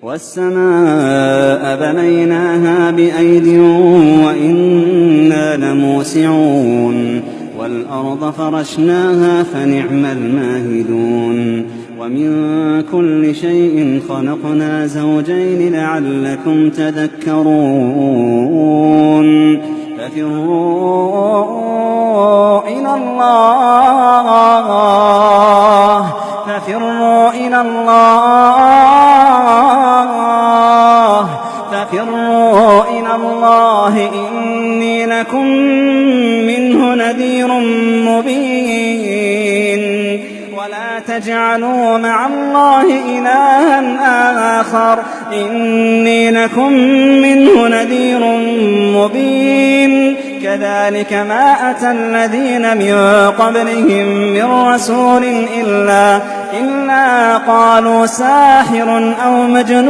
والسماء بنيناها بأيد وإنا لموسعون والأرض فرشناها فنعم الماهدون ومن كل شيء خلقنا زوجين لعلكم تذكرون ففروا إلى الله ففروا إلى الله إني لكم منه نذير مبين ولا تجعلوا مع الله إلها آخر إني لكم منه نذير مبين كذلك ما أتى الذين من قبلهم من رسول إلا قالوا ساحر أو مجنون